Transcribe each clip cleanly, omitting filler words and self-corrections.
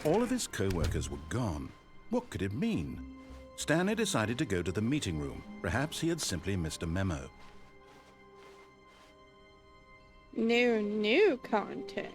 All of his co-workers were gone. What could it mean? Stanley decided to go to the meeting room. Perhaps he had simply missed a memo. New content.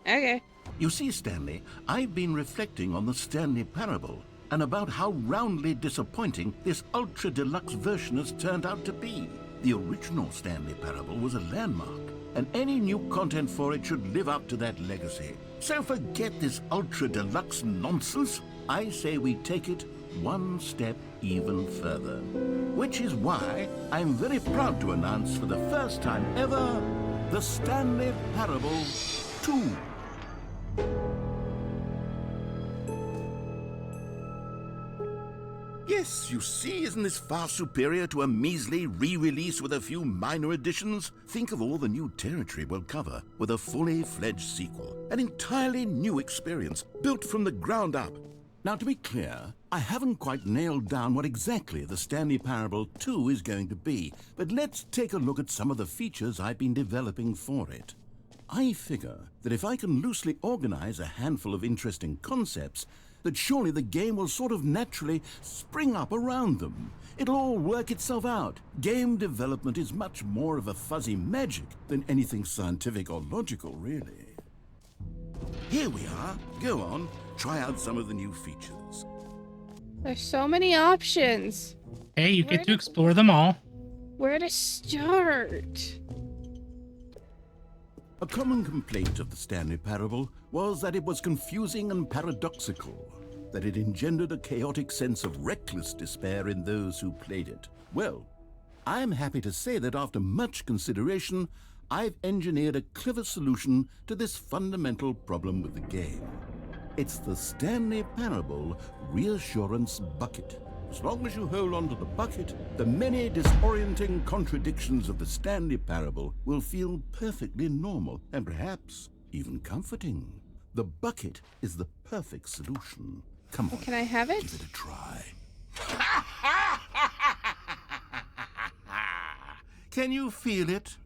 Okay. You see, Stanley, I've been reflecting on the Stanley Parable and about how roundly disappointing this ultra-deluxe version has turned out to be. The original Stanley Parable was a landmark, and any new content for it should live up to that legacy. So forget this ultra-deluxe nonsense. I say we take it one step even further. Which is why I'm very proud to announce for the first time ever, the Stanley Parable 2. Yes, you see, isn't this far superior to a measly re-release with a few minor additions? Think of all the new territory we'll cover with a fully fledged sequel. An entirely new experience, built from the ground up. Now, to be clear, I haven't quite nailed down what exactly the Stanley Parable 2 is going to be, but let's take a look at some of the features I've been developing for it. I figure that if I can loosely organize a handful of interesting concepts, that surely the game will sort of naturally spring up around them. It'll all work itself out. Game development is much more of a fuzzy magic than anything scientific or logical, really. Here we are. Go on, try out some of the new features. There's so many options. Hey, you get to explore them all. Where to start? A common complaint of the Stanley Parable was that it was confusing and paradoxical, that it engendered a chaotic sense of reckless despair in those who played it. Well, I'm happy to say that after much consideration, I've engineered a clever solution to this fundamental problem with the game. It's the Stanley Parable Reassurance Bucket. As long as you hold on to the bucket, the many disorienting contradictions of the Stanley Parable will feel perfectly normal and perhaps even comforting. The bucket is the perfect solution. Come on, Can I have it? give it a try. Can you feel it?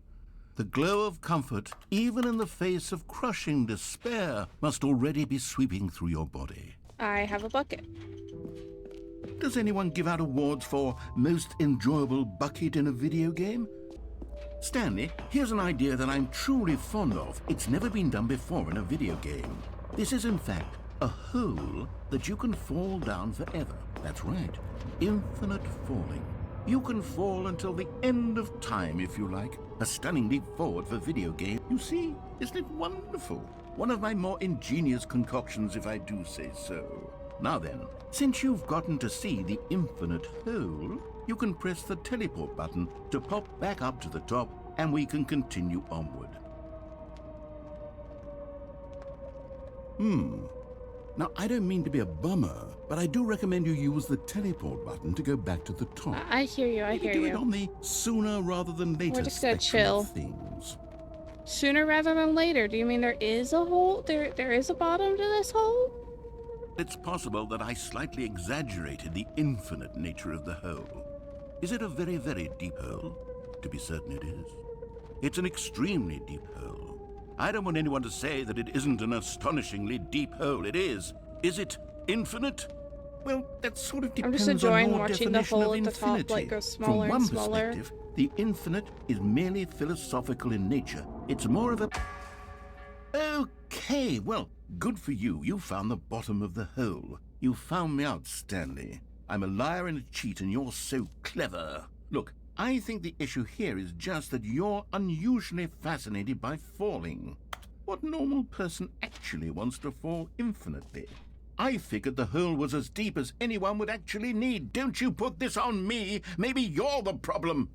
The glow of comfort, even in the face of crushing despair, must already be sweeping through your body. I have a bucket. Does anyone give out awards for most enjoyable bucket in a video game? Stanley, here's an idea that I'm truly fond of. It's never been done before in a video game. This is, in fact, a hole that you can fall down forever. That's right, infinite falling. You can fall until the end of time, if you like. A stunning leap forward for video game. You see, isn't it wonderful? One of my more ingenious concoctions, if I do say so. Now then, since you've gotten to see the infinite hole, you can press the teleport button to pop back up to the top, and we can continue onward. Now, I don't mean to be a bummer, but I do recommend you use the teleport button to go back to the top. I hear you, I hear do you. it on the sooner rather than later We're just gonna spectrum chill. of things. Sooner rather than later. Do you mean there is a hole? There is a bottom to this hole? It's possible that I slightly exaggerated the infinite nature of the hole. Is it a very, very deep hole? To be certain it is. It's an extremely deep hole. I don't want anyone to say that it isn't an astonishingly deep hole. It is. Is it infinite? Well, that sort of I'm depends just enjoying on your watching the definition hole of at the top, infinity. like, go smaller From and one smaller. perspective, the infinite is merely philosophical in nature. It's more of a... Okay, well, good for you. You found the bottom of the hole. You found me out, Stanley. I'm a liar and a cheat, and you're so clever. Look, I think the issue here is just that you're unusually fascinated by falling. What normal person actually wants to fall infinitely? I figured the hole was as deep as anyone would actually need. Don't you put this on me. Maybe you're the problem.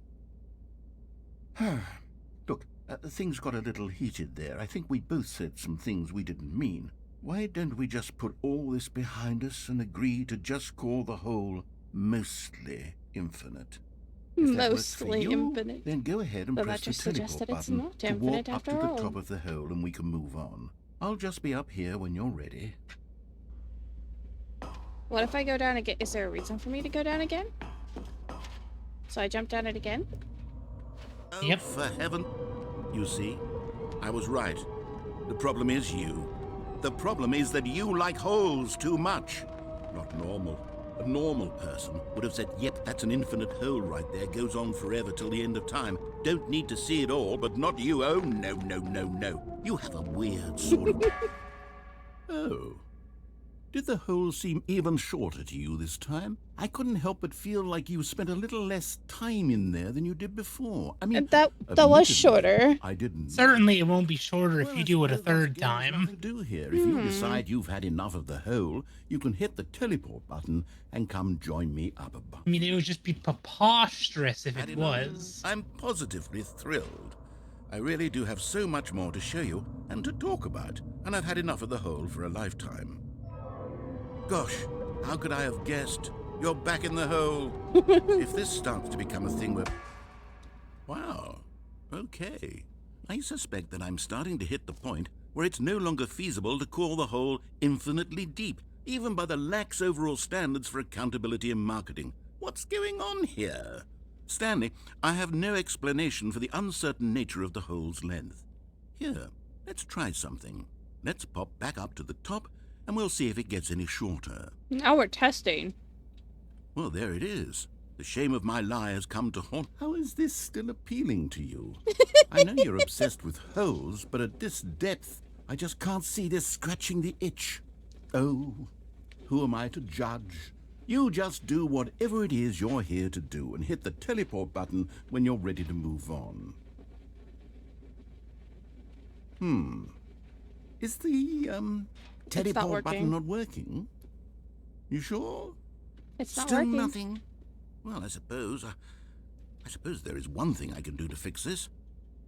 Look, things got a little heated there. I think we both said some things we didn't mean. Why don't we just put all this behind us and agree to just call the hole mostly infinite? If that works for Mostly you, infinite. then go ahead and But press that the just suggests teleport that it's button not to infinite warp up after to the all. top of the hole and we can move on. I'll just be up here when you're ready. What if I go down again? Is there a reason for me to go down again? So I jump down it again? Oh, Yep. for heaven. You see, I was right. The problem is you. The problem is that you like holes too much. Not normal. A normal person would have said, yep, that's an infinite hole right there. Goes on forever till the end of time. Don't need to see it all, but not you. Oh, no, no, no, no. You have a weird sort of... Oh. Did the hole seem even shorter to you this time? I couldn't help but feel like you spent a little less time in there than you did before. I mean, That was admittedly, shorter. I didn't. Certainly, it won't be shorter if Well, you I do it a suppose third there's nothing time. to do here. If you decide you've had enough of the hole, you can hit the teleport button and come join me up above. I mean, it would just be preposterous if Had it enough? was. I'm positively thrilled. I really do have so much more to show you and to talk about, and I've had enough of the hole for a lifetime. Gosh, how could I have guessed? You're back in the hole. If this starts to become a thing where... Wow, okay. I suspect that I'm starting to hit the point where it's no longer feasible to call the hole infinitely deep, even by the lax overall standards for accountability in marketing. What's going on here? Stanley, I have no explanation for the uncertain nature of the hole's length. Here, let's try something. Let's pop back up to the top, and we'll see if it gets any shorter. Now we're testing. Well, there it is. The shame of my lie has come to haunt. How is this still appealing to you? I know you're obsessed with holes, but at this depth, I just can't see this scratching the itch. Oh, who am I to judge? You just do whatever it is you're here to do and hit the teleport button when you're ready to move on. Is the, teleport button not working? You sure? It's not Still working. nothing? Well, I suppose there is one thing I can do to fix this.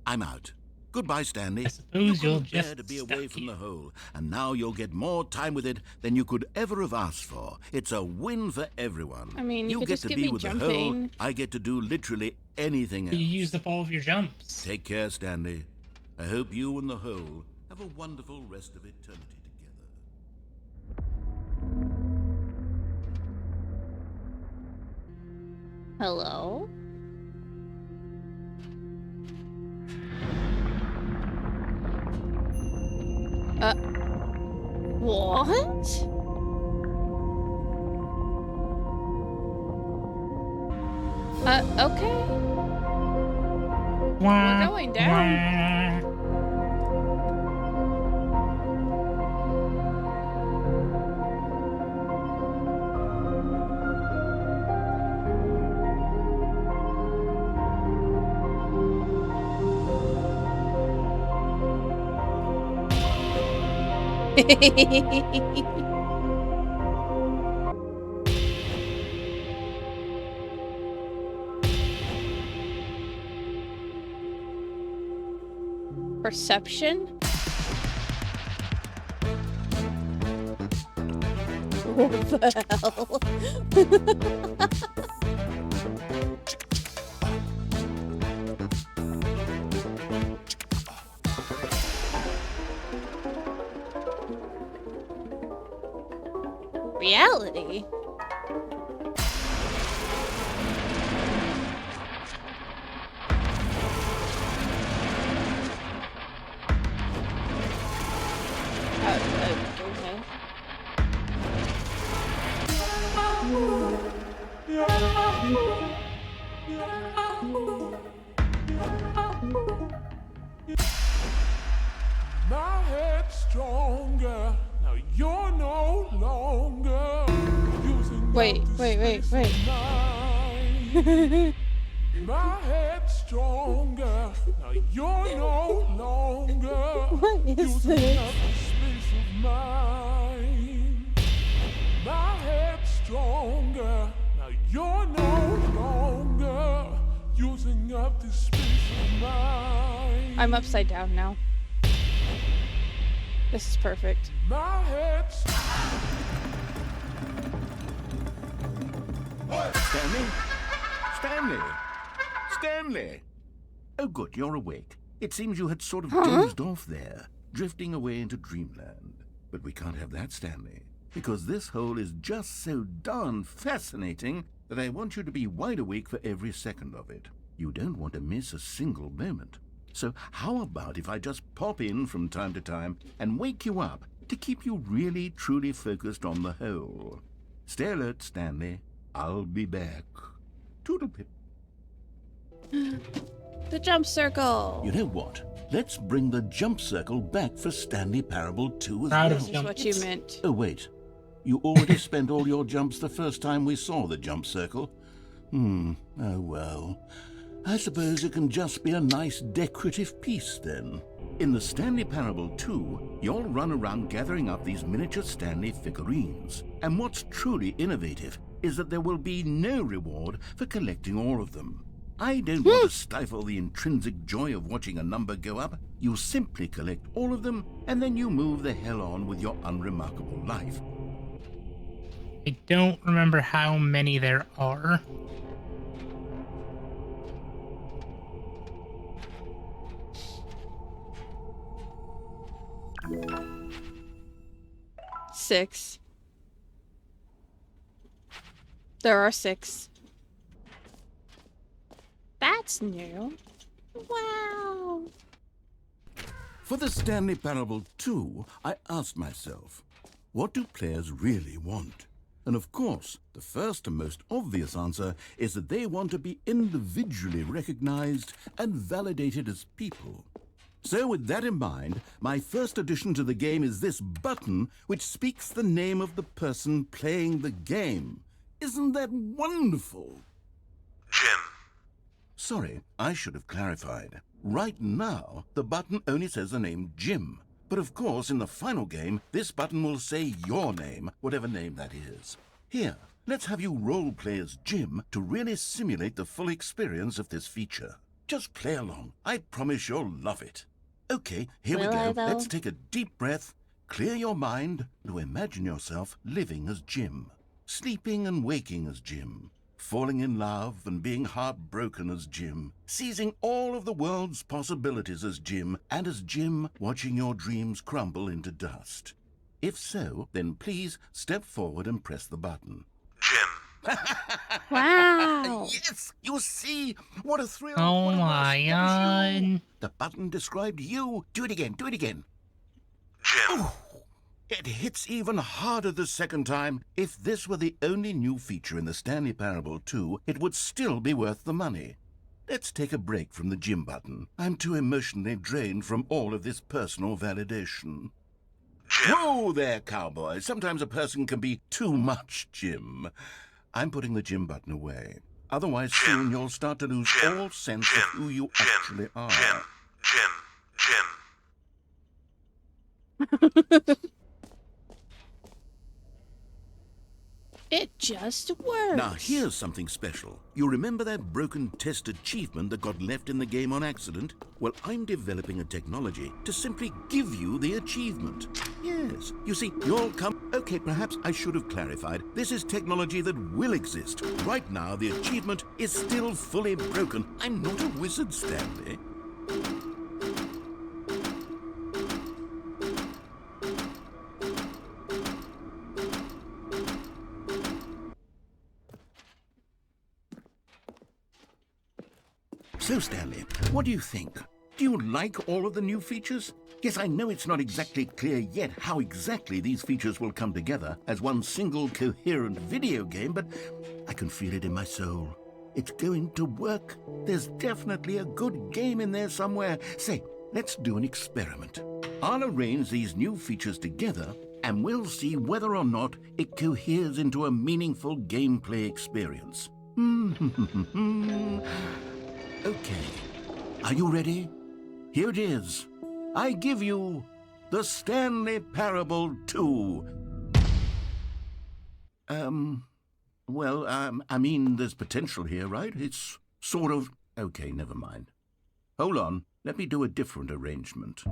I'm out. Goodbye, Stanley. I suppose you'll couldn't bear just to be away stuck from here. the hole, and now you'll get more time with it than you could ever have asked for. It's a win for everyone. I mean, you could get just to get be me with the hole. jumping. I get to do literally anything else. You used up all of your jumps. Take care, Stanley. I hope you and the hole have a wonderful rest of eternity together. Hello? What? Okay. We're going down. Perception? What the hell? Reality? Okay. My head's stronger. Now you're no longer using Wait. My head's stronger. Now you're no longer What is using this? up the space of mine. My head's stronger. Now you're no longer using up the space of mine. I'm upside down now. This is perfect. My head's Stanley? Stanley? Stanley! Oh, good, you're awake. It seems you had sort of dozed off there, drifting away into dreamland. But we can't have that, Stanley, because this hole is just so darn fascinating that I want you to be wide awake for every second of it. You don't want to miss a single moment. So how about if I just pop in from time to time and wake you up to keep you really, truly focused on the whole. Stay alert, Stanley. I'll be back. Toodlepip. The jump circle. You know what? Let's bring the jump circle back for Stanley Parable 2 as Proud well. of This is what you meant. Oh, wait. You already spent all your jumps the first time we saw the jump circle. Oh well. I suppose it can just be a nice decorative piece then. In the Stanley Parable 2, you'll run around gathering up these miniature Stanley figurines. And what's truly innovative is that there will be no reward for collecting all of them. I don't want to stifle the intrinsic joy of watching a number go up. You simply collect all of them, and then you move the hell on with your unremarkable life. I don't remember how many there are. Six. There are 6. That's new. Wow. For the Stanley Parable 2, I asked myself, what do players really want? And of course, the first and most obvious answer is that they want to be individually recognized and validated as people. So with that in mind, my first addition to the game is this button which speaks the name of the person playing the game. Isn't that wonderful? Jim. Sorry, I should have clarified. Right now, the button only says the name Jim. But of course, in the final game, this button will say your name, whatever name that is. Here, let's have you role-play as Jim to really simulate the full experience of this feature. Just play along. I promise you'll love it. Okay, here we Will I, go. though? Let's take a deep breath, clear your mind, to imagine yourself living as Jim, sleeping and waking as Jim, falling in love and being heartbroken as Jim, seizing all of the world's possibilities as Jim, and as Jim watching your dreams crumble into dust. If so, then please step forward and press the button. Jim. Wow. Yes, you see, what a thrill. Oh what a my rush. That was you. god. The button described you. Do it again, do it again. Jim. It hits even harder the second time. If this were the only new feature in the Stanley Parable 2, it would still be worth the money. Let's take a break from the Jim button. I'm too emotionally drained from all of this personal validation. Jim. Whoa there, cowboy. Sometimes a person can be too much Jim. I'm putting the Jim button away. Otherwise, soon you'll start to lose Jim. all sense of who you Jim. actually are. Jim. It just works. Now, here's something special. You remember that broken test achievement that got left in the game on accident? Well, I'm developing a technology to simply give you the achievement. Yes. You see, you'll come... Okay, perhaps I should have clarified. This is technology that will exist. Right now, the achievement is still fully broken. I'm not a wizard, Stanley. So, Stanley, what do you think? Do you like all of the new features? Yes, I know it's not exactly clear yet how exactly these features will come together as one single coherent video game, but I can feel it in my soul. It's going to work. There's definitely a good game in there somewhere. Say, let's do an experiment. I'll arrange these new features together, and we'll see whether or not it coheres into a meaningful gameplay experience. Okay, are you ready? Here it is. I give you the Stanley Parable 2. I mean, there's potential here, right? It's sort of... Okay, never mind. Hold on, let me do a different arrangement.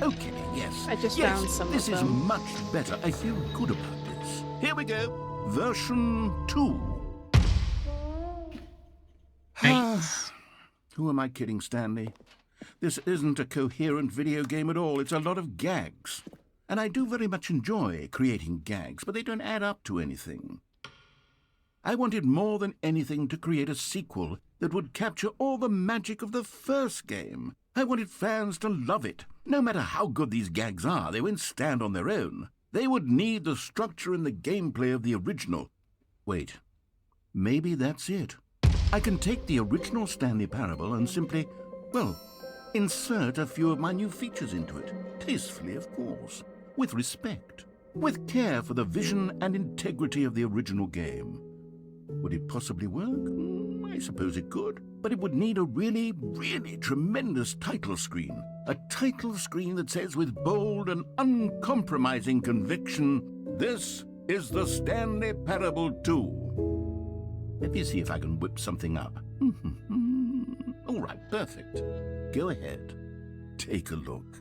Okay, yes. I just yes, found some this of is them. much better. I feel good about this. Here we go. Version 2. Nice. Who am I kidding, Stanley? This isn't a coherent video game at all. It's a lot of gags. And I do very much enjoy creating gags, but they don't add up to anything. I wanted more than anything to create a sequel that would capture all the magic of the first game. I wanted fans to love it, No matter how good these gags are, they won't stand on their own. They would need the structure and the gameplay of the original. Wait, maybe that's it. I can take the original Stanley Parable and simply, well, insert a few of my new features into it. Tastefully, of course. With respect. With care for the vision and integrity of the original game. Would it possibly work? I suppose it could. But it would need a really, really tremendous title screen. A title screen that says with bold and uncompromising conviction, "This is the Stanley Parable 2." Let me see if I can whip something up. All right, perfect. Go ahead. Take a look.